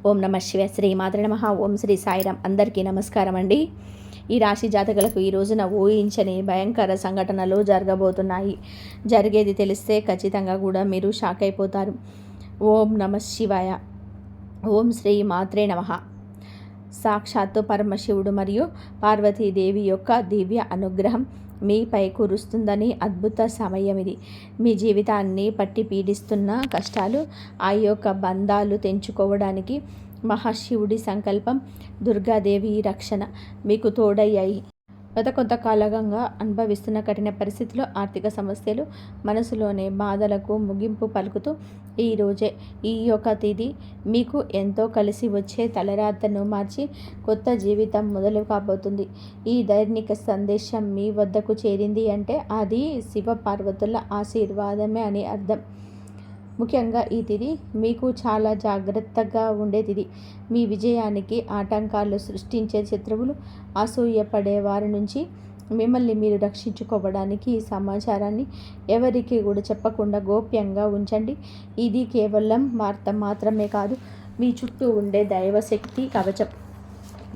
ఓం నమ శివ శ్రీ మాతృ నమః. ఓం శ్రీ సాయిరామ్. అందరికీ నమస్కారం అండి. ఈ రాశి జాతకులకు ఈ రోజున ఊహించని భయంకర సంఘటనలు జరగబోతున్నాయి. జరిగేది తెలిస్తే ఖచ్చితంగా కూడా మీరు షాక్ అయిపోతారు. ఓం నమ శివాయ. ఓం శ్రీ మాత్రే నమః. సాక్షాత్తు పరమశివుడు మరియు పార్వతీదేవి యొక్క దివ్య అనుగ్రహం మీపై కురుస్తుందని అద్భుత సమయం ఇది. మీ జీవితాన్ని పట్టి పీడిస్తున్న కష్టాలు, ఆ యొక్క బంధాలు తెంచుకోవడానికి మహాశివుడి సంకల్పం, దుర్గాదేవి రక్షణ మీకు తోడయ్యాయి. గత కొంతకాలంగా అనుభవిస్తున్న కఠిన పరిస్థితులు, ఆర్థిక సమస్యలు, మనసులోని బాధలకు ముగింపు పలుకుతూ ఈరోజే ఈ యొక్క తిథి మీకు ఎంతో కలిసి వచ్చే తలరాతను మార్చి కొత్త జీవితం మొదలు కాబోతుంది. ఈ దైనిక సందేశం మీ వద్దకు చేరింది అంటే అది శివ పార్వతుల ఆశీర్వాదమే అని అర్థం. ముఖ్యంగా ఈ తిథి మీకు చాలా జాగ్రత్తగా ఉండే తిథి. మీ విజయానికి ఆటంకాలు సృష్టించే శత్రువులు, అసూయపడే వారి నుంచి మిమ్మల్ని మీరు రక్షించుకోవడానికి ఈ సమాచారాన్ని ఎవరికి కూడా చెప్పకుండా గోప్యంగా ఉంచండి. ఇది కేవలం వార్త మాత్రమే కాదు, మీ చుట్టూ ఉండే దైవశక్తి కవచం.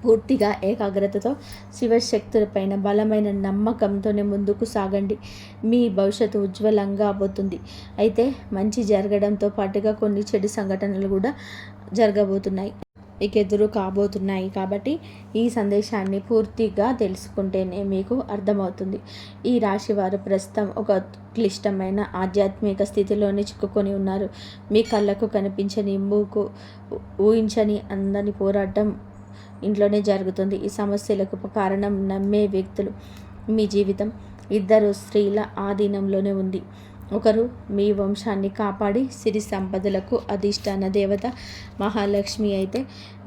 పూర్తిగా ఏకాగ్రతతో శివశక్తులపైన బలమైన నమ్మకంతోనే ముందుకు సాగండి. మీ భవిష్యత్తు ఉజ్వలంగా అవుతుంది. అయితే మంచి జరగడంతో పాటుగా కొన్ని చెడు సంఘటనలు కూడా జరగబోతున్నాయి, మీకు ఎదురు కాబోతున్నాయి. కాబట్టి ఈ సందేశాన్ని పూర్తిగా తెలుసుకుంటేనే మీకు అర్థమవుతుంది. ఈ రాశి వారు ప్రస్తుతం ఒక క్లిష్టమైన ఆధ్యాత్మిక స్థితిలోనే చిక్కుకొని ఉన్నారు. మీ కళ్ళకు కనిపించని, మూకు ఊహించని అందని పోరాటం ఇంట్లోనే జరుగుతుంది. ఈ సమస్యలకు కారణం నమ్మే వ్యక్తులు. మీ జీవితం ఇద్దరు స్త్రీల ఆధీనంలోనే ఉంది. ఒకరు మీ వంశాన్ని కాపాడి సిరి సంపదలకు అధిష్టాన దేవత మహాలక్ష్మి అయితే,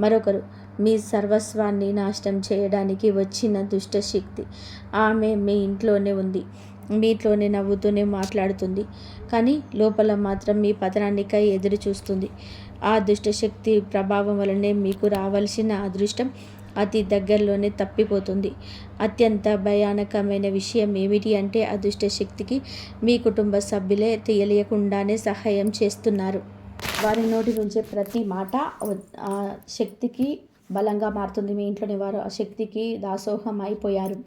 మరొకరు మీ సర్వస్వాన్ని నాశనం చేయడానికి వచ్చిన దుష్టశక్తి. ఆమె మీ ఇంట్లోనే ఉంది, మీతోనే నవ్వుతూనే మాట్లాడుతుంది, కానీ లోపల మాత్రం మీ పతనానికై ఎదురు చూస్తుంది. ఆ దుష్టశక్తి ప్రభావం వలనే మీకు రావాల్సిన అదృష్టం అతి దగ్గరలోనే తప్పిపోతుంది. అత్యంత భయానకమైన విషయం ఏమిటి అంటే, ఆ దుష్టశక్తికి మీ కుటుంబ సభ్యులే తెలియకుండానే సహాయం చేస్తున్నారు. వారి నోటి నుంచే ప్రతి మాట ఆ శక్తికి బలంగా మారుతుంది. మీ ఇంట్లోని వారు ఆ శక్తికి దాసోహం అయిపోయారు.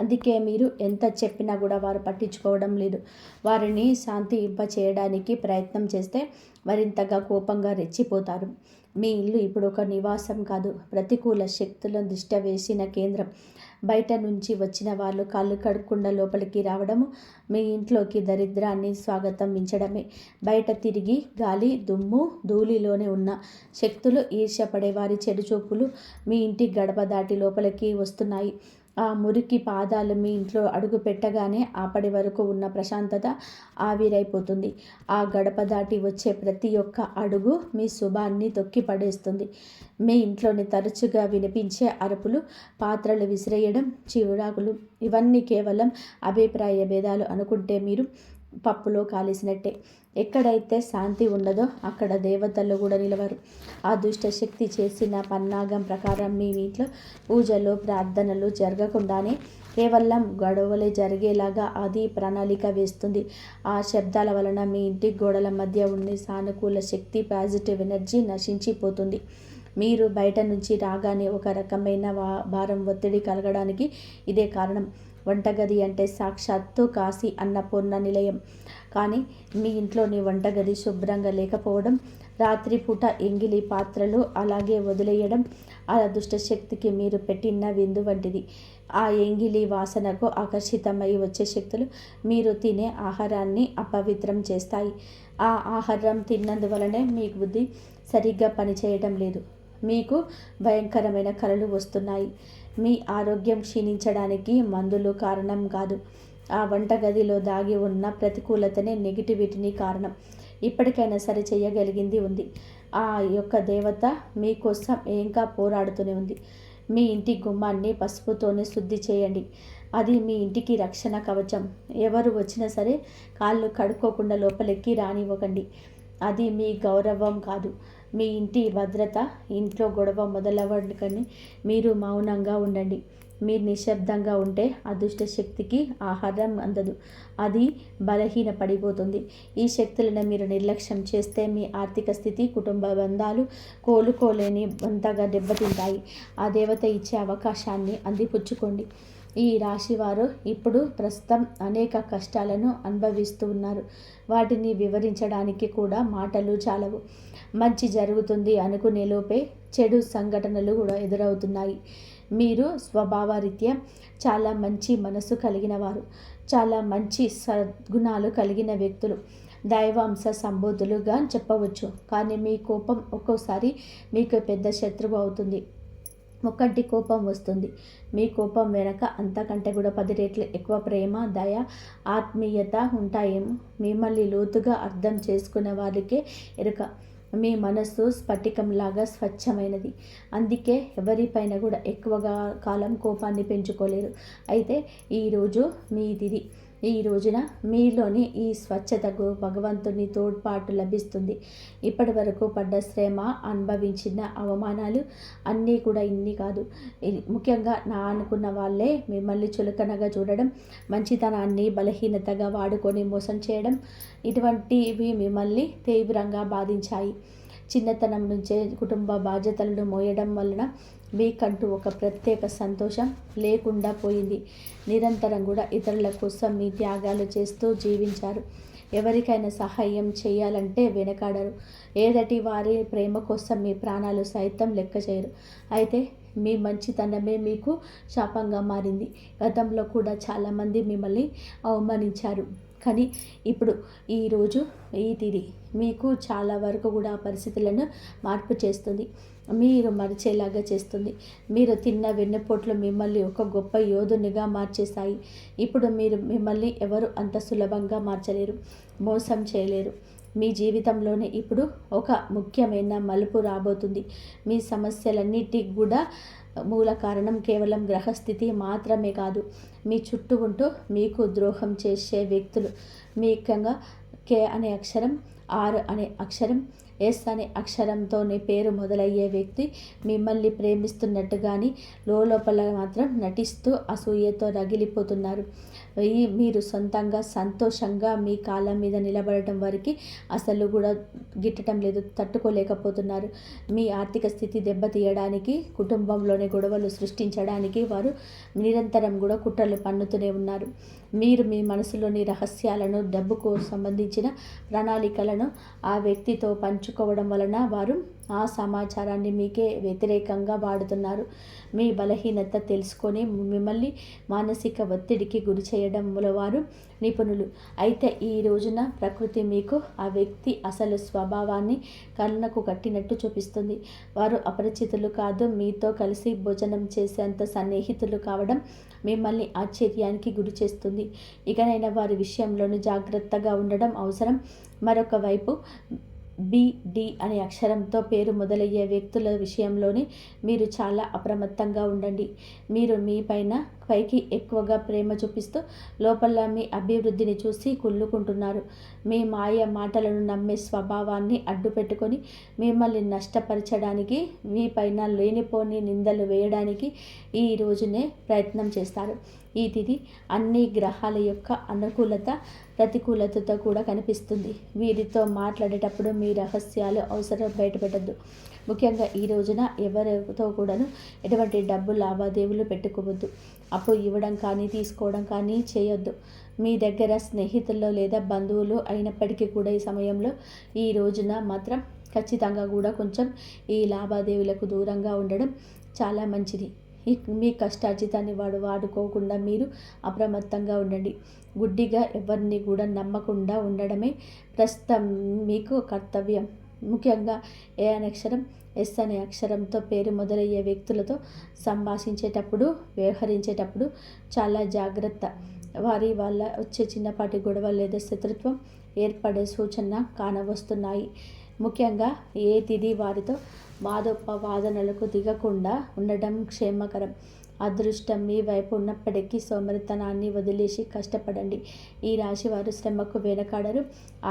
అందుకే మీరు ఎంత చెప్పినా కూడా వారు పట్టించుకోవడం లేదు. వారిని శాంతింపచేయడానికి ప్రయత్నం చేస్తే మరింతగా కోపంగా రెచ్చిపోతారు. మీ ఇల్లు ఇప్పుడు ఒక నివాసం కాదు, ప్రతికూల శక్తులను దిష్ట వేసిన కేంద్రం. బయట నుంచి వచ్చిన వాళ్ళు కాళ్ళు కడుక్కుండా లోపలికి రావడము మీ ఇంట్లోకి దరిద్రాన్ని స్వాగతించడమే. బయట తిరిగి గాలి, దుమ్ము, ధూళిలోనే ఉన్న శక్తులు, ఈర్ష్యపడే వారి చెడు చూపులు మీ ఇంటి గడప దాటి లోపలికి వస్తున్నాయి. ఆ మురికి పాదాలు మీ ఇంట్లో అడుగు పెట్టగానే అప్పటి వరకు ఉన్న ప్రశాంతత ఆవిరైపోతుంది. ఆ గడప దాటి వచ్చే ప్రతి ఒక్క అడుగు మీ శుభాన్ని తొక్కి పడేస్తుంది. మీ ఇంట్లోని తరచుగా వినిపించే అరుపులు, పాత్రలు విసిరేయడం, చివురాకులు ఇవన్నీ కేవలం అభిప్రాయ భేదాలు అనుకుంటే మీరు పప్పులో కాలిసినట్టే. ఎక్కడైతే శాంతి ఉండదో అక్కడ దేవతలు కూడా నిలవరు. ఆ దుష్ట శక్తి చేసిన పన్నాగం ప్రకారం మీ ఇంట్లో పూజలు, ప్రార్థనలు జరగకుండానే కేవలం గొడవలే జరిగేలాగా అది ప్రణాళిక వేస్తుంది. ఆ శబ్దాల వలన మీ ఇంటి గోడల మధ్య ఉండే సానుకూల శక్తి, పాజిటివ్ ఎనర్జీ నశించిపోతుంది. మీరు బయట నుంచి రాగానే ఒక రకమైన భారం, ఒత్తిడి కలగడానికి ఇదే కారణం. వంటగది అంటే సాక్షాత్తు కాశీ అన్నపూర్ణ నిలయం. కానీ మీ ఇంట్లోని వంటగది శుభ్రంగా లేకపోవడం, రాత్రిపూట ఎంగిలి పాత్రలు అలాగే వదిలేయడం ఆ దుష్టశక్తికి మీరు పెట్టిన విందు వంటిది. ఆ ఎంగిలి వాసనకు ఆకర్షితమై వచ్చే శక్తులు మీరు తినే ఆహారాన్ని అపవిత్రం చేస్తాయి. ఆ ఆహారం తిన్నందువలనే మీ బుద్ధి సరిగ్గా పనిచేయడం లేదు. మీకు భయంకరమైన కలలు వస్తున్నాయి. మీ ఆరోగ్యం క్షీణించడానికి మందులు కారణం కాదు, ఆ వంటగదిలో దాగి ఉన్న ప్రతికూలతనే, నెగిటివిటీని కారణం. ఇప్పటికైనా సరే చేయగలిగింది ఉంది. ఆ యొక్క దేవత మీకోసం ఇంకా పోరాడుతూనే ఉంది. మీ ఇంటి గుమ్మాన్ని పసుపుతోనే శుద్ధి చేయండి. అది మీ ఇంటికి రక్షణ కవచం. ఎవరు వచ్చినా సరే కాళ్ళు కడుక్కోకుండా లోపలికి రానివ్వకండి. అది మీ గౌరవం కాదు, మీ ఇంటి భద్రత. ఇంట్లో గొడవ మొదలవ్వకని మీరు మౌనంగా ఉండండి. మీరు నిశ్శబ్దంగా ఉంటే అదృష్ట శక్తికి ఆహారం అందదు, అది బలహీన పడిపోతుంది. ఈ శక్తులను మీరు నిర్లక్ష్యం చేస్తే మీ ఆర్థిక స్థితి, కుటుంబ బంధాలు కోలుకోలేని అంతగా దెబ్బతింటాయి. ఆ దేవత ఇచ్చే అవకాశాన్ని అందిపుచ్చుకోండి. ఈ రాశివారు ఇప్పుడు ప్రస్తుతం అనేక కష్టాలను అనుభవిస్తూ ఉన్నారు. వాటిని వివరించడానికి కూడా మాటలు చాలవు. మంచి జరుగుతుంది అనుకునే లోపే చెడు సంఘటనలు కూడా ఎదురవుతున్నాయి. మీరు స్వభావరీత్యా చాలా మంచి మనసు కలిగిన వారు, చాలా మంచి సద్గుణాలు కలిగిన వ్యక్తులు, దైవాంశ సంబోధులుగా చెప్పవచ్చు. కానీ మీ కోపం ఒక్కోసారి మీకు పెద్ద శత్రువు అవుతుంది. ఒక్కటి కోపం వస్తుంది. మీ కోపం వెనక అంతకంటే కూడా 10 రెట్లు ఎక్కువ ప్రేమ, దయ, ఆత్మీయత ఉంటాయేమో. మిమ్మల్ని లోతుగా అర్థం చేసుకున్న వారికే ఎరుక. మీ మనస్సు స్ఫటికంలాగా స్వచ్ఛమైనది. అందుకే ఎవరిపైన కూడా ఎక్కువగా కాలం కోపాన్ని పెంచుకోలేరు. అయితే ఈరోజు మీ తిథి. ఈ రోజున మీలోని ఈ స్వచ్ఛతకు భగవంతుని తోడ్పాటు లభిస్తుంది. ఇప్పటి వరకు పడ్డ శ్రమ, అనుభవించిన అవమానాలు అన్నీ కూడా ఇన్ని కాదు. ముఖ్యంగా నా అనుకున్న వాళ్ళే మిమ్మల్ని చులకనగా చూడడం, మంచితనాన్ని బలహీనతగా వాడుకొని మోసం చేయడం, ఇటువంటివి మిమ్మల్ని తీవ్రంగా బాధించాయి. చిన్నతనం నుంచే కుటుంబ బాధ్యతలను మోయడం వలన మీకంటూ ఒక ప్రత్యేక సంతోషం లేకుండా పోయింది. నిరంతరం కూడా ఇతరుల కోసం మీ త్యాగాలు చేస్తూ జీవించారు. ఎవరికైనా సహాయం చేయాలంటే వెనకాడరు. ఏదటి వారి ప్రేమ కోసం మీ ప్రాణాలు సైతం లెక్క చేయరు. అయితే మీ మంచితనమే మీకు శాపంగా మారింది. గతంలో కూడా చాలామంది మిమ్మల్ని అవమానించారు. కానీ ఇప్పుడు ఈరోజు ఈ తిథి మీకు చాలా వరకు కూడా ఆ పరిస్థితులను మార్పు చేస్తుంది. మీరు మరిచేలాగా చేస్తుంది. మీరు తిన్న వెన్నుపోట్లు మిమ్మల్ని ఒక గొప్ప యోధునిగా మార్చేశాయి. ఇప్పుడు మిమ్మల్ని ఎవరు అంత సులభంగా మార్చలేరు, మోసం చేయలేరు. మీ జీవితంలోనే ఇప్పుడు ఒక ముఖ్యమైన మలుపు రాబోతుంది. మీ సమస్యలన్నిటికి కూడా మూల కారణం కేవలం గ్రహస్థితి మాత్రమే కాదు, మీ చుట్టూ ఉంటూ మీకు ద్రోహం చేసే వ్యక్తులు. ముఖ్యంగా కే అనే అక్షరం, ఆర్ అనే అక్షరం, ఎస్ అనే అక్షరంతోనే పేరు మొదలయ్యే వ్యక్తి మిమ్మల్ని ప్రేమిస్తున్నట్టు కానీ లోపల మాత్రం నటిస్తూ అసూయతో రగిలిపోతున్నారు. మీరు సొంతంగా సంతోషంగా మీ కాళ్ళ మీద నిలబడటం వరకు అసలు కూడా గిట్టడం లేదు, తట్టుకోలేకపోతున్నారు. మీ ఆర్థిక స్థితి దెబ్బతీయడానికి, కుటుంబంలోనే గొడవలు సృష్టించడానికి వారు నిరంతరం కూడా కుట్రలు పన్నుతూనే ఉన్నారు. మీరు మీ మనసులోని రహస్యాలను, డబ్బుకు సంబంధించిన ప్రణాళికలను ఆ వ్యక్తితో పంచుకోవడం వలన వారు ఆ సమాచారాన్ని మీకే వ్యతిరేకంగా వాడుతున్నారు. మీ బలహీనత తెలుసుకొని మిమ్మల్ని మానసిక ఒత్తిడికి గురి చేయడంలో వారు నిపుణులు. అయితే ఈ రోజున ప్రకృతి మీకు ఆ వ్యక్తి అసలు స్వభావాన్ని కళ్ళకు కట్టినట్టు చూపిస్తుంది. వారు అపరిచితులు కాదు, మీతో కలిసి భోజనం చేసేంత సన్నిహితులు కావడం మిమ్మల్ని ఆశ్చర్యానికి గురి చేస్తుంది. ఇకనైనా వారి విషయంలోనూ జాగ్రత్తగా ఉండడం అవసరం. మరొక వైపు బిడి అనే అక్షరంతో పేరు మొదలయ్యే వ్యక్తుల విషయంలోనే మీరు చాలా అప్రమత్తంగా ఉండండి. మీరు మీ పైకి ఎక్కువగా ప్రేమ చూపిస్తూ లోపల మీ అభివృద్ధిని చూసి కుళ్ళుకుంటున్నారు. మీ మాయ మాటలను నమ్మే స్వభావాన్ని అడ్డుపెట్టుకొని మిమ్మల్ని నష్టపరచడానికి, మీ పైన లేనిపోని నిందలు వేయడానికి ఈ రోజునే ప్రయత్నం చేస్తారు. ఈ తిథి అన్ని గ్రహాల యొక్క అనుకూలత, ప్రతికూలతతో కూడా కనిపిస్తుంది. వీరితో మాట్లాడేటప్పుడు మీ రహస్యాలు అవసరం బయటపెట్టద్దు. ముఖ్యంగా ఈ రోజున ఎవరితో కూడాను ఎటువంటి డబ్బు లావాదేవీలు పెట్టుకోవద్దు. అప్పు ఇవ్వడం కానీ తీసుకోవడం కానీ చేయొద్దు. మీ దగ్గర స్నేహితుల్లో లేదా బంధువులు అయినప్పటికీ కూడా ఈ సమయంలో ఈ రోజున మాత్రం ఖచ్చితంగా కూడా కొంచెం ఈ లావాదేవీలకు దూరంగా ఉండడం చాలా మంచిది. మీ కష్టార్జితాన్ని వాడుకోకుండా మీరు అప్రమత్తంగా ఉండండి. గుడ్డిగా ఎవరిని కూడా నమ్మకుండా ఉండడమే ప్రస్తుతం మీకు కర్తవ్యం. ముఖ్యంగా ఏ అనే అక్షరం, ఎస్ అనే అక్షరంతో పేరు మొదలయ్యే వ్యక్తులతో సంభాషించేటప్పుడు, వ్యవహరించేటప్పుడు చాలా జాగ్రత్త. వాళ్ళ వచ్చే చిన్నపాటి గొడవ లేదా శత్రుత్వం ఏర్పడే సూచన కానవస్తున్నాయి. ముఖ్యంగా ఏ తిథి వారితో వాదోపవాదనలకు దిగకుండా ఉండడం క్షేమకరం. అదృష్టం మీ వైపు ఉన్నప్పటికీ సోమరితనాన్ని వదిలేసి కష్టపడండి. ఈ రాశి వారు శ్రమకు వెనకాడరు.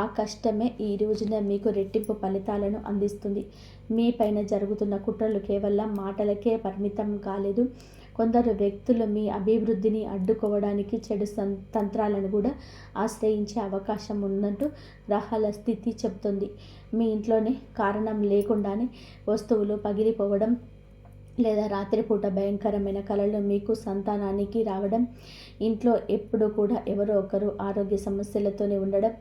ఆ కష్టమే ఈ రోజున మీకు రెట్టింపు ఫలితాలను అందిస్తుంది. మీ పైన జరుగుతున్న కుట్రలు కేవలం మాటలకే పరిమితం కాలేదు. కొందరు వ్యక్తులు మీ అభివృద్ధిని అడ్డుకోవడానికి చెడు తంత్రాలను కూడా ఆశ్రయించే అవకాశం ఉన్నట్టు గ్రహాల స్థితి చెబుతుంది. మీ ఇంట్లోనే కారణం లేకుండానే వస్తువులు పగిలిపోవడం లేదా రాత్రిపూట భయంకరమైన కలలు మీకు సంతానానికి రావడం, ఇంట్లో ఎప్పుడు కూడా ఎవరో ఒకరు ఆరోగ్య సమస్యలతోనే ఉండడం,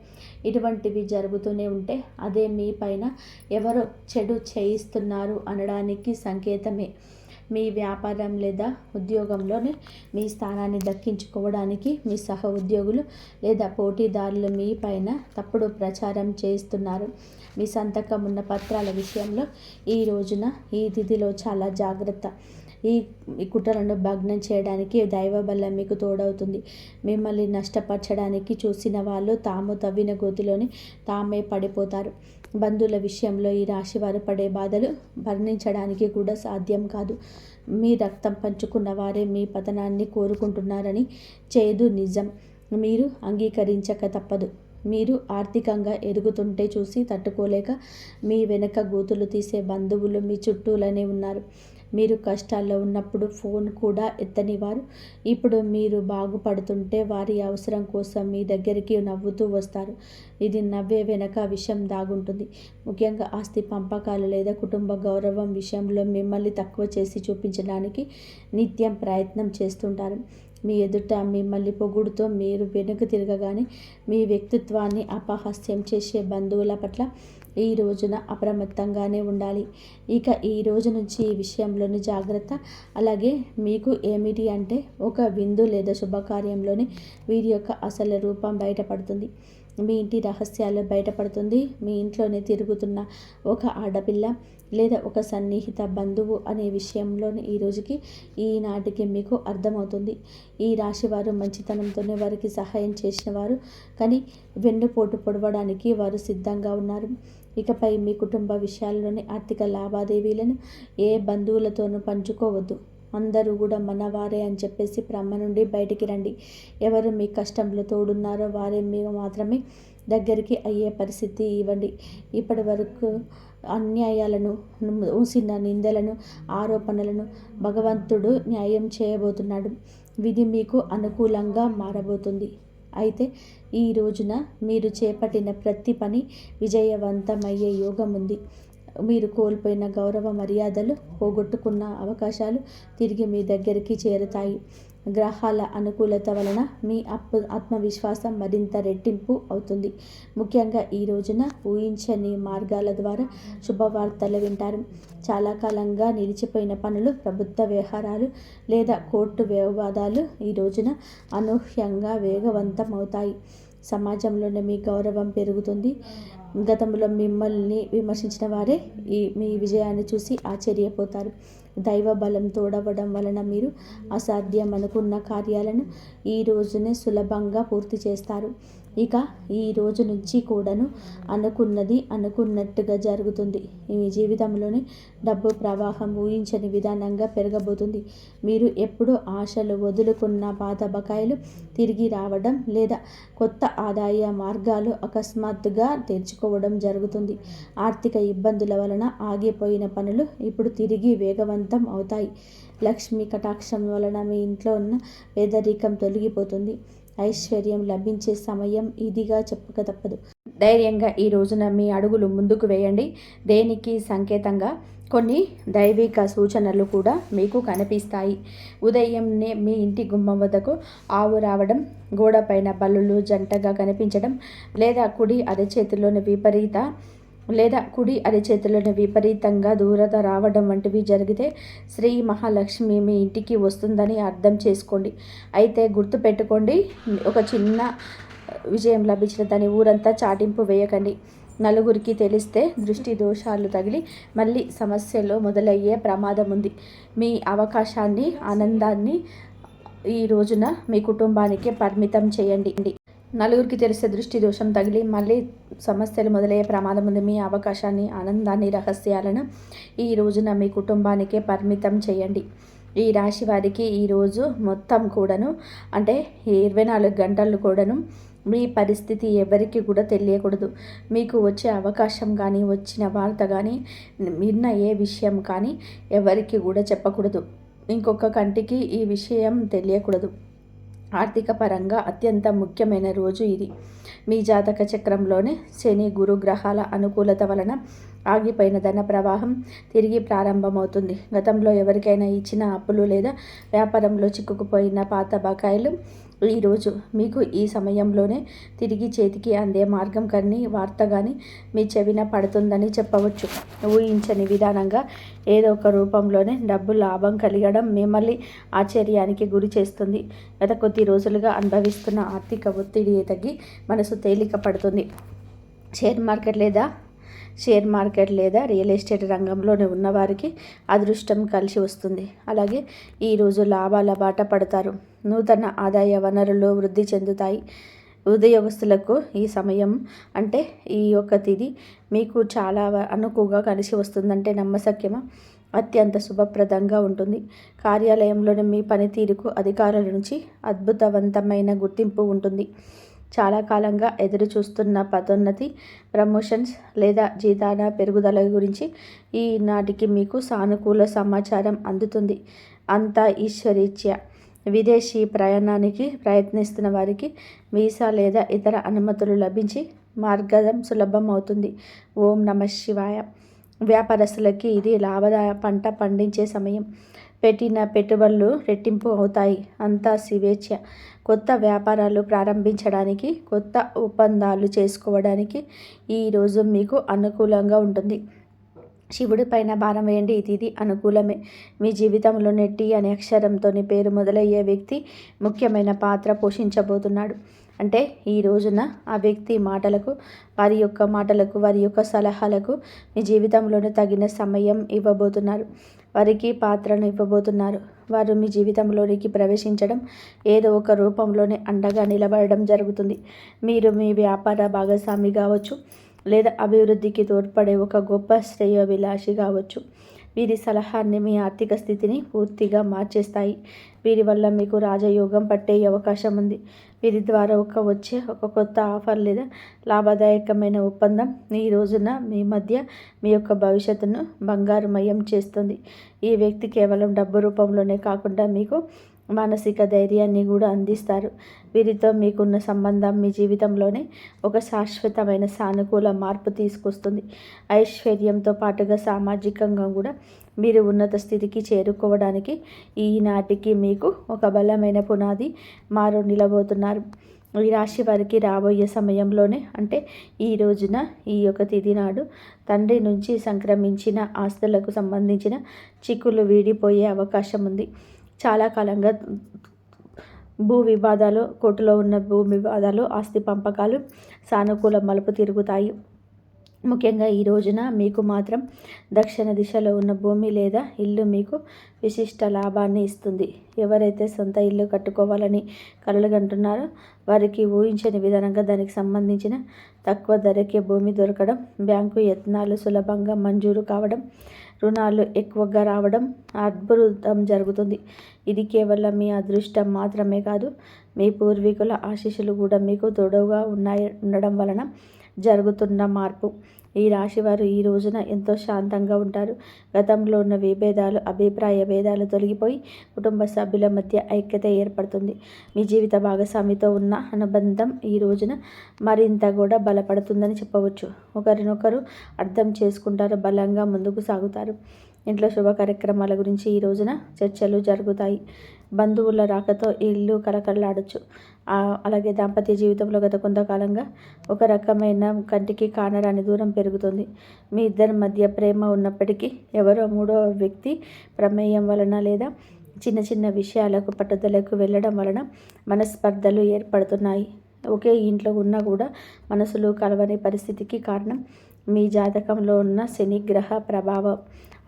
ఇటువంటివి జరుగుతూనే ఉంటే అదే మీ పైన ఎవరో చెడు చేయిస్తున్నారు అనడానికి సంకేతమే. మీ వ్యాపారం లేదా ఉద్యోగంలోనే మీ స్థానాన్ని దక్కించుకోవడానికి మీ సహ ఉద్యోగులు లేదా పోటీదారులు మీ పైన తప్పుడు ప్రచారం చేస్తున్నారు. మీ సంతకం ఉన్న పత్రాల విషయంలో ఈ రోజున ఈ తిథిలో చాలా జాగ్రత్త. ఈ కుట్రలను భగ్నం చేయడానికి దైవ బలం మీకు తోడవుతుంది. మిమ్మల్ని నష్టపరచడానికి చూసిన వాళ్ళు తాము తవ్విన గోతిలోని తామే పడిపోతారు. బంధువుల విషయంలో ఈ రాశి వారు పడే బాధలు వర్ణించడానికి కూడా సాధ్యం కాదు. మీ రక్తం పంచుకున్న వారే మీ పతనాన్ని కోరుకుంటున్నారని చేదు నిజం. మీరు అంగీకరించక తప్పదు. మీరు ఆర్థికంగా ఎదుగుతుంటే చూసి తట్టుకోలేక మీ వెనక గోతులు తీసే బంధువులు మీ చుట్టూలనే ఉన్నారు. మీరు కష్టాల్లో ఉన్నప్పుడు ఫోన్ కూడా ఎత్తని వారు ఇప్పుడు మీరు బాగుపడుతుంటే వారి అవసరం కోసం మీ దగ్గరికి నవ్వుతూ వస్తారు. ఇది నవ్వే వెనక విషయం దాగుంటుంది. ముఖ్యంగా ఆస్తి పంపకాలు లేదా కుటుంబ గౌరవం విషయంలో మిమ్మల్ని తక్కువ చేసి చూపించడానికి నిత్యం ప్రయత్నం చేస్తుంటారు. మీ ఎదుట మిమ్మల్ని పొగుడుతో మీరు వెనుక తిరగగానే మీ వ్యక్తిత్వాన్ని అపహాస్యం చేసే బంధువుల పట్ల ఈ రోజున అప్రమత్తంగానే ఉండాలి. ఇక ఈ రోజు నుంచి ఈ విషయంలోని జాగ్రత్త. అలాగే మీకు ఏమిటి అంటే ఒక విందు లేదా శుభకార్యంలోని వీరి యొక్క అసలు రూపం బయటపడుతుంది. మీ ఇంటి రహస్యాలు బయటపడుతుంది. మీ ఇంట్లోనే తిరుగుతున్న ఒక ఆడపిల్ల లేదా ఒక సన్నిహిత బంధువు అనే విషయంలోని ఈ రోజుకి ఈనాటికి మీకు అర్థమవుతుంది. ఈ రాశి వారు మంచితనంతోనే వారికి సహాయం చేసిన వారు, కానీ వెన్నుపోటు పొడవడానికి వారు సిద్ధంగా ఉన్నారు. ఇకపై మీ కుటుంబ విషయాల్లోని ఆర్థిక లావాదేవీలను ఏ బంధువులతోనూ పంచుకోవద్దు. అందరూ కూడా మనవారే అని చెప్పేసి భ్రమ నుండి బయటికి రండి. ఎవరు మీ కష్టంలో తోడున్నారో వారే మీరు మాత్రమే దగ్గరికి అయ్యే పరిస్థితి ఇవ్వండి. ఇప్పటి వరకు అన్యాయాలను, మూసిన నిందలను, ఆరోపణలను భగవంతుడు న్యాయం చేయబోతున్నాడు. విధి మీకు అనుకూలంగా మారబోతుంది. అయితే ఈ రోజున మీరు చేపట్టిన ప్రతి పని విజయవంతమయ్యే యోగం ఉంది. మీరు కోల్పోయిన గౌరవ మర్యాదలు, పోగొట్టుకున్న అవకాశాలు తిరిగి మీ దగ్గరికి చేరుతాయి. గ్రహాల అనుకూలత వలన మీ ఆత్మవిశ్వాసం మరింత రెట్టింపు అవుతుంది. ముఖ్యంగా ఈ రోజున ఊహించని మార్గాల ద్వారా శుభవార్తలు వింటారు. చాలా కాలంగా నిలిచిపోయిన పనులు, ప్రభుత్వ వ్యవహారాలు లేదా కోర్టు వివాదాలు ఈ రోజున అనూహ్యంగా వేగవంతం అవుతాయి. సమాజంలోనే మీ గౌరవం పెరుగుతుంది. గతంలో మిమ్మల్ని విమర్శించిన వారే మీ విజయాన్ని చూసి ఆశ్చర్యపోతారు. దైవ బలం తోడవడం వలన మీరు అసాధ్యం అనుకున్న కార్యాలను ఈ రోజునే సులభంగా పూర్తి చేస్తారు. ఇక ఈ రోజు నుంచి కూడాను అనుకున్నది అనుకున్నట్టుగా జరుగుతుంది. మీ జీవితంలోని డబ్బు ప్రవాహం ఊహించని విధానంగా పెరగబోతుంది. మీరు ఎప్పుడూ ఆశలు వదులుకున్న పాత బకాయిలు తిరిగి రావడం లేదా కొత్త ఆదాయ మార్గాలు అకస్మాత్తుగా తెరుచుకోవడం జరుగుతుంది. ఆర్థిక ఇబ్బందుల వలన ఆగిపోయిన పనులు ఇప్పుడు తిరిగి వేగవంతం అవుతాయి. లక్ష్మీ కటాక్షం వలన మీ ఇంట్లో ఉన్న పేదరికం తొలగిపోతుంది. ఐశ్వర్యం లభించే సమయం ఇదిగా చెప్పక తప్పదు. ధైర్యంగా ఈ రోజున మీ అడుగులు ముందుకు వేయండి. దేనికి సంకేతంగా కొన్ని దైవిక సూచనలు కూడా మీకు కనిపిస్తాయి. ఉదయంనే మీ ఇంటి గుమ్మం వద్దకు ఆవు రావడం, గోడపైన బల్లులు జంటగా కనిపించడం లేదా కుడి అరచేతిలోని విపరీతంగా దూరత రావడం వంటివి జరిగితే శ్రీ మహాలక్ష్మి మీ ఇంటికి వస్తుందని అర్థం చేసుకోండి. అయితే గుర్తుపెట్టుకోండి, ఒక చిన్న విజయం లభించిన దాని ఊరంతా చాటింపు వేయకండి. నలుగురికి తెలిస్తే దృష్టి దోషాలు తగిలి మళ్ళీ సమస్యలు మొదలయ్యే ప్రమాదం ఉంది. మీ అవకాశాన్ని, ఆనందాన్ని ఈ రోజున మీ కుటుంబానికి పరిమితం చేయండి. నలుగురికి తెలిసే దృష్టి దోషం తగిలి మళ్ళీ సమస్యలు మొదలయ్యే ప్రమాదం ఉంది. మీ అవకాశాన్ని, ఆనందాన్ని, రహస్యాలను ఈ రోజున మీ కుటుంబానికే పరిమితం చేయండి. ఈ రాశి వారికి ఈరోజు మొత్తం కూడాను, అంటే 24 గంటలు కూడాను మీ పరిస్థితి ఎవరికి కూడా తెలియకూడదు. మీకు వచ్చే అవకాశం కానీ, వచ్చిన వార్త కానీ, విన్న ఏ విషయం కానీ ఎవరికి కూడా చెప్పకూడదు. ఇంకొక కంటికి ఈ విషయం తెలియకూడదు. ఆర్థిక పరంగా అత్యంత ముఖ్యమైన రోజు ఇది. మీ జాతక చక్రంలోని శని గురు గ్రహాల అనుకూలత వలన ఆగిపోయిన ధన ప్రవాహం తిరిగి ప్రారంభమవుతుంది. గతంలో ఎవరికైనా ఇచ్చిన అప్పులు లేదా వ్యాపారంలో చిక్కుకుపోయిన పాత బకాయిలు ఈరోజు మీకు ఈ సమయంలోనే తిరిగి చేతికి అందే మార్గం కానీ వార్త కానీ మీ చెవిన పడుతుందని చెప్పవచ్చు. ఊహించని విధానంగా ఏదో ఒక రూపంలోనే డబ్బు లాభం కలిగడం మిమ్మల్ని ఆశ్చర్యానికి గురి చేస్తుంది. గత కొద్ది రోజులుగా అనుభవిస్తున్న ఆర్థిక ఒత్తిడి తగ్గి మనసు తేలిక పడుతుంది. షేర్ మార్కెట్ లేదా రియల్ ఎస్టేట్ రంగంలోనే ఉన్నవారికి అదృష్టం కలిసి వస్తుంది. అలాగే ఈరోజు లాభాల బాట పడతారు. నూతన ఆదాయ వనరులు వృద్ధి చెందుతాయి. ఉద్యోగస్తులకు ఈ సమయం అంటే ఈ యొక్క తిథి మీకు చాలా అనుకువగా కలిసి వస్తుందంటే నమ్మశక్యమా? అత్యంత శుభప్రదంగా ఉంటుంది. కార్యాలయంలోని మీ పనితీరుకు అధికారుల నుంచి అద్భుతవంతమైన గుర్తింపు ఉంటుంది. చాలా కాలంగా ఎదురు చూస్తున్న పదోన్నతి, ప్రమోషన్స్ లేదా జీతాల పెరుగుదల గురించి ఈనాటికి మీకు సానుకూల సమాచారం అందుతుంది. అంతా ఈశ్వరీచ్ఛ. విదేశీ ప్రయాణానికి ప్రయత్నిస్తున్న వారికి వీసా లేదా ఇతర అనుమతులు లభించి మార్గం సులభం అవుతుంది. ఓం నమః శివాయ. వ్యాపారస్తులకి ఇది లాభదాయ పంట పండించే సమయం. పెట్టిన పెట్టుబడులు రెట్టింపు అవుతాయి. అంతా శివేచ్ఛ. కొత్త వ్యాపారాలు ప్రారంభించడానికి, కొత్త ఒప్పందాలు చేసుకోవడానికి ఈరోజు మీకు అనుకూలంగా ఉంటుంది. శివుడి పైన భారం వేయండి. ఇది అనుకూలమే. మీ జీవితంలో నెట్టి అనే అక్షరంతో పేరు మొదలయ్యే వ్యక్తి ముఖ్యమైన పాత్ర పోషించబోతున్నాడు. అంటే ఈ రోజున ఆ వ్యక్తి మాటలకు, వారి యొక్క సలహాలకు మీ జీవితంలోనే తగిన సమయం ఇవ్వబోతున్నారు. వారికి పాత్రను ఇవ్వబోతున్నారు. వారు మీ జీవితంలోనికి ప్రవేశించడం, ఏదో ఒక రూపంలోనే అండగా నిలబడడం జరుగుతుంది. మీరు మీ వ్యాపార భాగస్వామి కావచ్చు, లేదా అభివృద్ధికి తోడ్పడే ఒక గొప్ప శ్రేయోభిలాషి కావచ్చు. వీరి సలహాన్ని మీ ఆర్థిక స్థితిని పూర్తిగా మార్చేస్తాయి. వీరి వల్ల మీకు రాజయోగం పట్టే అవకాశం ఉంది. వీరి ద్వారా వచ్చే ఒక కొత్త ఆఫర్ లేదా లాభదాయకమైన ఒప్పందం ఈ రోజున మీ మధ్య మీ యొక్క భవిష్యత్తును బంగారుమయం చేస్తుంది. ఈ వ్యక్తి కేవలం డబ్బు రూపంలోనే కాకుండా మీకు మానసిక ధైర్యాన్ని కూడా అందిస్తారు. వీరితో మీకున్న సంబంధం మీ జీవితంలోనే ఒక శాశ్వతమైన సానుకూల మార్పు తీసుకొస్తుంది. ఐశ్వర్యంతో పాటుగా సామాజికంగా కూడా మీరు ఉన్నత స్థితికి చేరుకోవడానికి ఈనాటికి మీకు ఒక బలమైన పునాది నిలబోతున్నారు. ఈ రాశి వారికి రాబోయే సమయంలోనే అంటే ఈ రోజున ఈ యొక్క తిథి నాడు తండ్రి నుంచి సంక్రమించిన ఆస్తులకు సంబంధించిన చిక్కులు వీడిపోయే అవకాశం ఉంది. చాలా కాలంగా భూ వివాదాలు, కోర్టులో ఉన్న భూ వివాదాలు, ఆస్తి పంపకాలు సానుకూల మలుపు తిరుగుతాయి. ముఖ్యంగా ఈ రోజున మీకు మాత్రం దక్షిణ దిశలో ఉన్న భూమి లేదా ఇల్లు మీకు విశిష్ట లాభాన్ని ఇస్తుంది. ఎవరైతే సొంత ఇల్లు కట్టుకోవాలని కలలుగంటున్నారో వారికి ఊహించని విధానంగా దానికి సంబంధించిన తక్కువ ధరకే భూమి దొరకడం, బ్యాంకు యత్నాలు సులభంగా మంజూరు కావడం, రుణాలు ఎక్కువగా రావడం అద్భుతం జరుగుతుంది. ఇది కేవలం మీ అదృష్టం మాత్రమే కాదు, మీ పూర్వీకుల ఆశీస్సులు కూడా మీకు తోడుగా ఉండడం వలన జరుగుతున్న మార్పు. ఈ రాశివారు ఈ రోజున ఎంతో శాంతంగా ఉంటారు. గతంలో ఉన్న విభేదాలు, అభిప్రాయ భేదాలు తొలగిపోయి కుటుంబ సభ్యుల మధ్య ఐక్యత ఏర్పడుతుంది. మీ జీవిత భాగస్వామితో ఉన్న అనుబంధం ఈ రోజున మరింత కూడా బలపడుతుందని చెప్పవచ్చు. ఒకరినొకరు అర్థం చేసుకుంటారు, బలంగా ముందుకు సాగుతారు. ఇంట్లో శుభ కార్యక్రమాల గురించి ఈ రోజున చర్చలు జరుగుతాయి. బంధువుల రాకతో ఇల్లు కలకలలాడచ్చు. అలాగే దాంపత్య జీవితంలో గత కొంతకాలంగా ఒక రకమైన కంటికి కానరాని దూరం పెరుగుతుంది. మీ ఇద్దరి మధ్య ప్రేమ ఉన్నప్పటికీ ఎవరో మూడో వ్యక్తి ప్రమేయం వలన లేదా చిన్న చిన్న విషయాలకు పట్టుదలకు వెళ్ళడం వలన మనస్పర్ధలు ఏర్పడుతున్నాయి. ఒకే ఇంట్లో ఉన్నా కూడా మనసులు కలవని పరిస్థితికి కారణం మీ జాతకంలో ఉన్న శని గ్రహ ప్రభావం.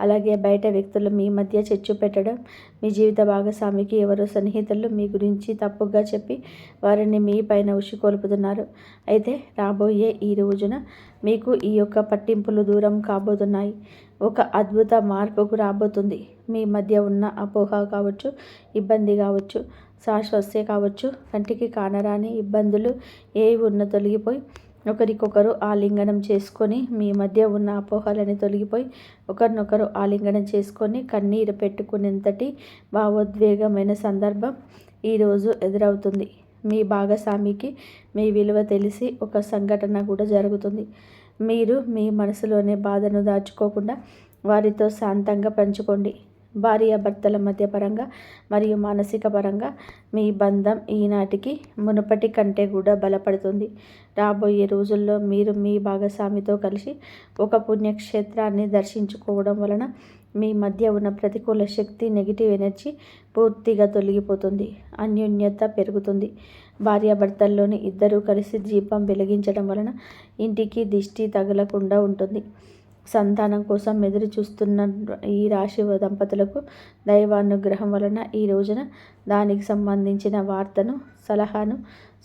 అలాగే బయట వ్యక్తులు మీ మధ్య చిచ్చు పెట్టడం, మీ జీవిత భాగస్వామికి ఎవరో సన్నిహితులు మీ గురించి తప్పుగా చెప్పి వారిని మీ పైన ఉసికొల్పుతున్నారు. అయితే రాబోయే ఈ రోజున మీకు ఈ యొక్క పట్టింపులు దూరం కాబోతున్నాయి. ఒక అద్భుత మార్పుకు రాబోతుంది. మీ మధ్య ఉన్న అపోహ కావచ్చు, ఇబ్బంది కావచ్చు, శాశ్వస్య కావచ్చు, కంటికి కానరాని ఇబ్బందులు ఏవి ఉన్న తొలగిపోయి ఒకరికొకరు ఆలింగనం చేసుకొని మీ మధ్య ఉన్న అపోహలని తొలగిపోయి ఒకరినొకరు ఆలింగనం చేసుకొని కన్నీరు పెట్టుకునేంతటి భావోద్వేగమైన సందర్భం ఈరోజు ఎదురవుతుంది. మీ భాగస్వామికి మీ విలువ తెలిసి ఒక సంఘటన కూడా జరుగుతుంది. మీరు మీ మనసులోని బాధను దాచుకోకుండా వారితో శాంతంగా పంచుకోండి. భార్యాభర్తల మధ్య పరంగా మరియు మానసిక పరంగా మీ బంధం ఈనాటికి మునుపటి కంటే కూడా బలపడుతుంది. రాబోయే రోజుల్లో మీరు మీ భాగస్వామితో కలిసి ఒక పుణ్యక్షేత్రాన్ని దర్శించుకోవడం వలన మీ మధ్య ఉన్న ప్రతికూల శక్తి, నెగిటివ్ ఎనర్జీ పూర్తిగా తొలగిపోతుంది. అన్యోన్యత పెరుగుతుంది. భార్యాభర్తల్లోని ఇద్దరూ కలిసి దీపం వెలిగించడం వలన ఇంటికి దిష్టి తగలకుండా ఉంటుంది. సంతానం కోసం ఎదురు చూస్తున్న ఈ రాశి దంపతులకు దైవానుగ్రహం వలన ఈ రోజున దానికి సంబంధించిన వార్తను, సలహాను,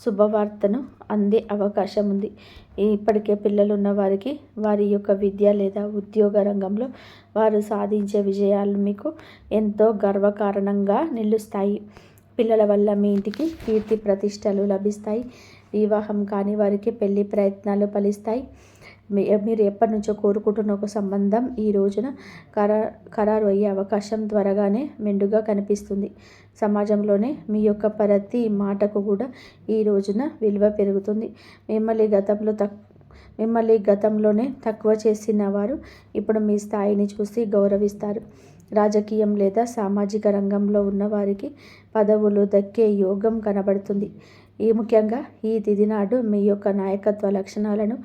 శుభవార్తను అందే అవకాశం ఉంది. ఇప్పటికే పిల్లలు ఉన్న వారికి వారి యొక్క విద్య లేదా ఉద్యోగ రంగంలో వారు సాధించే విజయాలు మీకు ఎంతో గర్వకారణంగా నిలుస్తాయి. పిల్లల వల్ల మీ ఇంటికి కీర్తి ప్రతిష్టలు లభిస్తాయి. వివాహం కాని వారికి పెళ్లి ప్రయత్నాలు ఫలిస్తాయి. మీరు ఎప్పటి నుంచో కోరుకుంటున్న ఒక సంబంధం ఈ రోజున ఖరారు అయ్యే అవకాశం త్వరగానే మెండుగా కనిపిస్తుంది. సమాజంలోనే మీ యొక్క ప్రతి మాటకు కూడా ఈ రోజున విలువ పెరుగుతుంది. మిమ్మల్ని గతంలోనే తక్కువ చేసిన వారు ఇప్పుడు మీ స్థాయిని చూసి గౌరవిస్తారు. రాజకీయం లేదా సామాజిక రంగంలో ఉన్న వారికి పదవులు దక్కే యోగం కనబడుతుంది. ముఖ్యంగా ఈ తిథి నాడు మీ యొక్క నాయకత్వ లక్షణాలను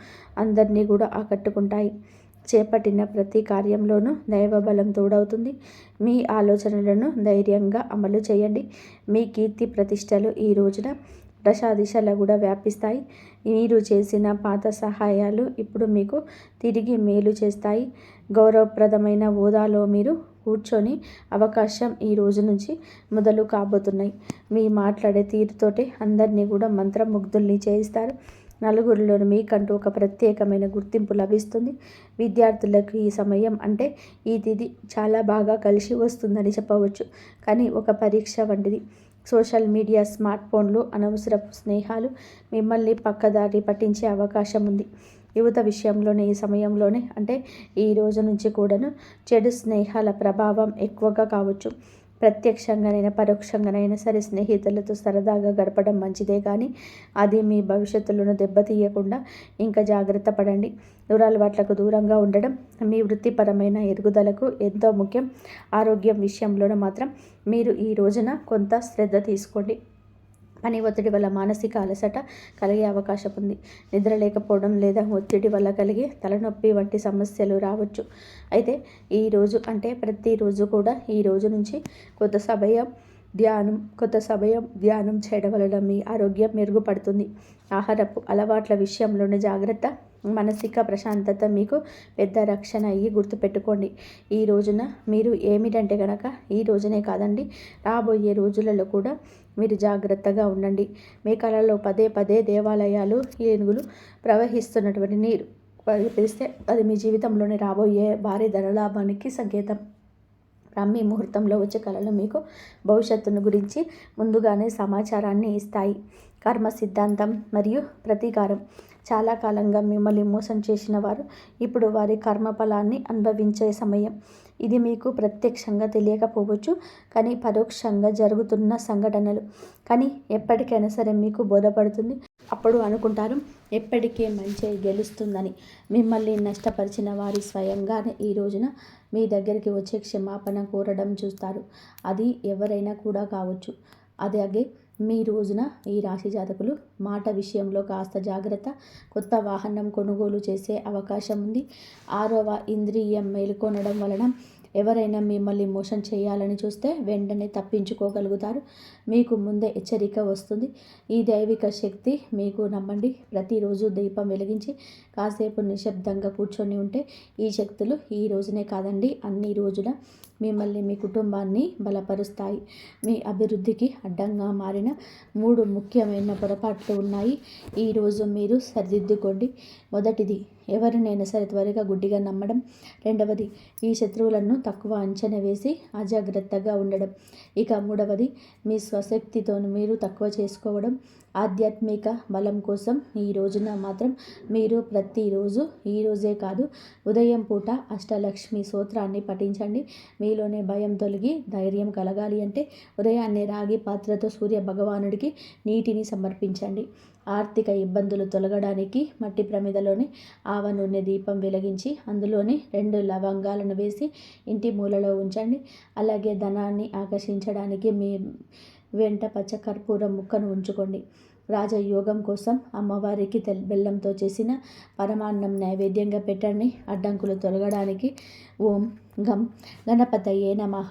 అందరినీ కూడా ఆకట్టుకుంటాయి. చేపట్టిన ప్రతి కార్యంలోనూ దైవబలం తోడవుతుంది. మీ ఆలోచనలను ధైర్యంగా అమలు చేయండి. మీ కీర్తి ప్రతిష్టలు ఈ రోజున దశాదిశలా కూడా వ్యాపిస్తాయి. మీరు చేసిన పాత సహాయాలు ఇప్పుడు మీకు తిరిగి మేలు చేస్తాయి. గౌరవప్రదమైన హోదాలో మీరు కూర్చొని అవకాశం ఈ రోజు నుంచి మొదలు కాబోతున్నాయి. మీ మాట్లాడే తీరుతోటే అందరినీ కూడా మంత్రముగ్ధుల్ని చేయిస్తారు. నలుగురిలోనూ మీకంటూ ఒక ప్రత్యేకమైన గుర్తింపు లభిస్తుంది. విద్యార్థులకు ఈ సమయం అంటే ఈ తిథి చాలా బాగా కలిసి వస్తుందని చెప్పవచ్చు. కానీ ఒక పరీక్ష వంటిది. సోషల్ మీడియా, స్మార్ట్ ఫోన్లు, అనవసరపు స్నేహాలు మిమ్మల్ని పక్కదారి పట్టించే అవకాశం ఉంది. యువత విషయంలోనే ఈ సమయంలోనే అంటే ఈ రోజు నుంచి కూడాను చెడు స్నేహాల ప్రభావం ఎక్కువగా కావచ్చు. ప్రత్యక్షంగానైనా పరోక్షంగానైనా సరే స్నేహితులతో సరదాగా గడపడం మంచిదే, కానీ అది మీ భవిష్యత్తులను దెబ్బతీయకుండా ఇంకా జాగ్రత్త పడండి. దురలవాట్లకు దూరంగా ఉండడం మీ వృత్తిపరమైన ఎదుగుదలకు ఎంతో ముఖ్యం. ఆరోగ్యం విషయంలోనూ మాత్రం మీరు ఈ రోజున కొంత శ్రద్ధ తీసుకోండి. పని ఒత్తిడి వల్ల మానసిక అలసట కలిగే అవకాశం ఉంది. నిద్ర లేకపోవడం లేదా ఒత్తిడి వల్ల కలిగే తలనొప్పి వంటి సమస్యలు రావచ్చు. అయితే ఈరోజు అంటే ప్రతిరోజు కూడా ఈ రోజు నుంచి కొత్త సమయం ధ్యానం చేయడం వలన మీ ఆరోగ్యం మెరుగుపడుతుంది. ఆహారపు అలవాట్ల విషయంలోనే జాగ్రత్త. మానసిక ప్రశాంతత మీకు పెద్ద రక్షణ అయ్యి గుర్తుపెట్టుకోండి. ఈ రోజున మీరు ఏమిటంటే కనుక ఈ రోజునే కాదండి, రాబోయే రోజులలో కూడా మీరు జాగ్రత్తగా ఉండండి. మీ కళలో పదే పదే దేవాలయాలు, ఏనుగులు ప్రవహిస్తున్నటువంటి నీరు పిలిస్తే అది మీ జీవితంలోనే రాబోయే భారీ ధనలాభానికి సంకేతం. బ్రాహ్మీ ముహూర్తంలో వచ్చే కళలు మీకు భవిష్యత్తును గురించి ముందుగానే సమాచారాన్ని ఇస్తాయి. కర్మ సిద్ధాంతం మరియు ప్రతీకారం. చాలా కాలంగా మిమ్మల్ని మోసం చేసిన వారు ఇప్పుడు వారి కర్మఫలాన్ని అనుభవించే సమయం. ఇది మీకు ప్రత్యక్షంగా తెలియకపోవచ్చు, కానీ పరోక్షంగా జరుగుతున్న సంఘటనలు. కానీ ఎప్పటికైనా సరే మీకు బోధపడుతుంది. అప్పుడు అనుకుంటారు ఎప్పటికీ మంచి గెలుస్తుందని. మిమ్మల్ని నష్టపరిచిన వారి స్వయంగానే ఈ రోజున మీ దగ్గరికి వచ్చే క్షమాపణ కోరడం చూస్తారు. అది ఎవరైనా కూడా కావచ్చు. అలాగే మీ రోజున ఈ రాశి జాతకులు మాట విషయంలో కాస్త జాగ్రత్త. కొత్త వాహనం కొనుగోలు చేసే అవకాశం ఉంది. 6వ ఇంద్రియం మేలుకొనడం వలన ఎవరైనా మిమ్మల్ని మోసం చేయాలని చూస్తే వెంటనే తప్పించుకోగలుగుతారు. మీకు ముందే హెచ్చరిక వస్తుంది. ఈ దైవిక శక్తి మీకు నమ్మండి. ప్రతిరోజు దీపం వెలిగించి కాసేపు నిశ్శబ్దంగా కూర్చొని ఉంటే ఈ శక్తులు ఈ రోజునే కాదండి, అన్ని రోజుల మిమ్మల్ని, మీ కుటుంబాన్ని బలపరుస్తాయి. మీ అభివృద్ధికి అడ్డంగా మారిన 3 ముఖ్యమైన పొరపాట్లు ఉన్నాయి. ఈరోజు మీరు సరిదిద్దుకోండి. మొదటిది, ఎవరినైనా సరే త్వరగా గుడ్డిగా నమ్మడం. రెండవది, ఈ శత్రువులను తక్కువ అంచనా వేసి అజాగ్రత్తగా ఉండడం. ఇక 3వది, మీ స్వశక్తితో మీరు తక్కువ చేసుకోవడం. ఆధ్యాత్మిక బలం కోసం ఈ రోజున మాత్రం మీరు ప్రతిరోజు ఈరోజే కాదు ఉదయం పూట అష్టలక్ష్మి స్తోత్రాన్ని పఠించండి. మీలోనే భయం తొలగి ధైర్యం కలగాలి అంటే ఉదయాన్నే రాగి పాత్రతో సూర్య భగవానుడికి నీటిని సమర్పించండి. ఆర్థిక ఇబ్బందులు తొలగడానికి మట్టి ప్రమిదలోని ఆవ నూనె దీపం వెలిగించి అందులోని 2 లవంగాలను వేసి ఇంటి మూలలో ఉంచండి. అలాగే ధనాన్ని ఆకర్షించడానికి మీ వెంట పచ్చ కర్పూరం ముక్కను ఉంచుకోండి. రాజయోగం కోసం అమ్మవారికి బెల్లంతో చేసిన పరమాన్నం నైవేద్యంగా పెట్టండి. అడ్డంకులు తొలగడానికి ఓం గం గణపతయే నమః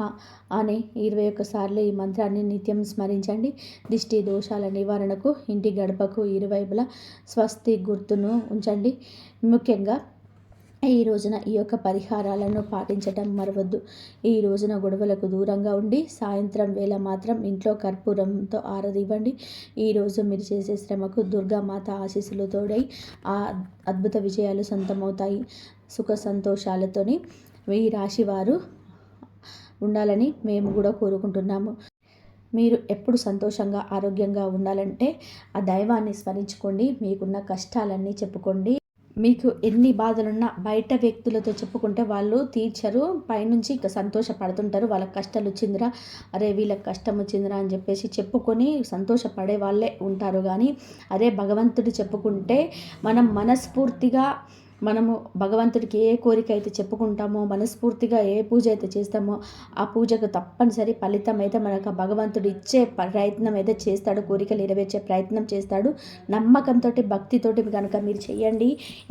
అనే 21 సార్లు ఈ మంత్రాన్ని నిత్యం స్మరించండి. దిష్టి దోషాల నివారణకు ఇంటి గడపకు ఇరువైపులా స్వస్తి గుర్తును ఉంచండి. ముఖ్యంగా ఈ రోజున ఈ యొక్క పరిహారాలను పాటించటం మరవద్దు. ఈ రోజున గొడవలకు దూరంగా ఉండి సాయంత్రం వేళ మాత్రం ఇంట్లో కర్పూరంతో ఆరదివ్వండి. ఈరోజు మీరు చేసే శ్రమకు దుర్గామాత ఆశీస్సులు తోడై ఆ అద్భుత విజయాలు సొంతమవుతాయి. సుఖ సంతోషాలతోని ఈ రాశి వారు ఉండాలని మేము కూడా కోరుకుంటున్నాము. మీరు ఎప్పుడు సంతోషంగా ఆరోగ్యంగా ఉండాలంటే ఆ దైవాన్ని స్మరించుకోండి. మీకున్న కష్టాలన్నీ చెప్పుకోండి. మీకు ఎన్ని బాధలున్నా బయట వ్యక్తులతో చెప్పుకుంటే వాళ్ళు తీర్చరు. పైనుంచి ఇక సంతోషపడుతుంటారు. వాళ్ళకి కష్టాలు వచ్చిందిరా, అరే వీళ్ళకి కష్టం వచ్చిందిరా అని చెప్పేసి చెప్పుకొని సంతోషపడే వాళ్ళే ఉంటారు. కానీ అదే భగవంతుడు చెప్పుకుంటే మనం మనస్ఫూర్తిగా మనము భగవంతుడికి ఏ కోరిక అయితే చెప్పుకుంటామో, మనస్ఫూర్తిగా ఏ పూజ అయితే చేస్తామో ఆ పూజకు తప్పనిసరి ఫలితం అయితే మనకు ఆ భగవంతుడు ఇచ్చే ప్రయత్నం అయితే చేస్తాడు. కోరికలు నెరవేర్చే ప్రయత్నం చేస్తాడు. నమ్మకంతో భక్తితోటి కనుక మీరు చేయండి.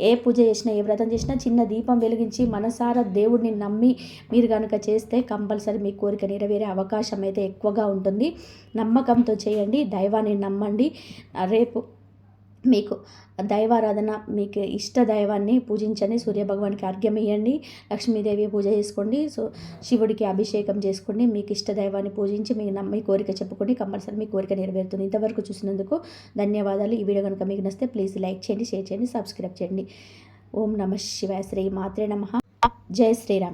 ఏ పూజ చేసినా ఏ వ్రతం చేసినా చిన్న దీపం వెలిగించి మనసారా దేవుడిని నమ్మి మీరు కనుక చేస్తే కంపల్సరీ మీ కోరిక నెరవేరే అవకాశం అయితే ఎక్కువగా ఉంటుంది. నమ్మకంతో చేయండి. దైవాన్ని నమ్మండి. రేపు మీకు దైవారాధన మీకు ఇష్ట దైవాన్ని పూజించండి. సూర్యభగవానికి అర్ఘ్యం ఇవ్వండి. లక్ష్మీదేవి పూజ చేసుకోండి. శివుడికి అభిషేకం చేసుకోండి. మీకు ఇష్ట దైవాన్ని పూజించి మీ కోరిక చెప్పుకోండి. కంపల్సరీ మీ కోరిక నెరవేరుతుంది. ఇంతవరకు చూసినందుకు ధన్యవాదాలు. ఈ వీడియో కనుక మీకు నచ్చితే ప్లీజ్ లైక్ చేయండి, షేర్ చేయండి, సబ్స్క్రైబ్ చేయండి. ఓం నమః శివాయ. శ్రీ మాత్రే నమః. జై శ్రీరామ్.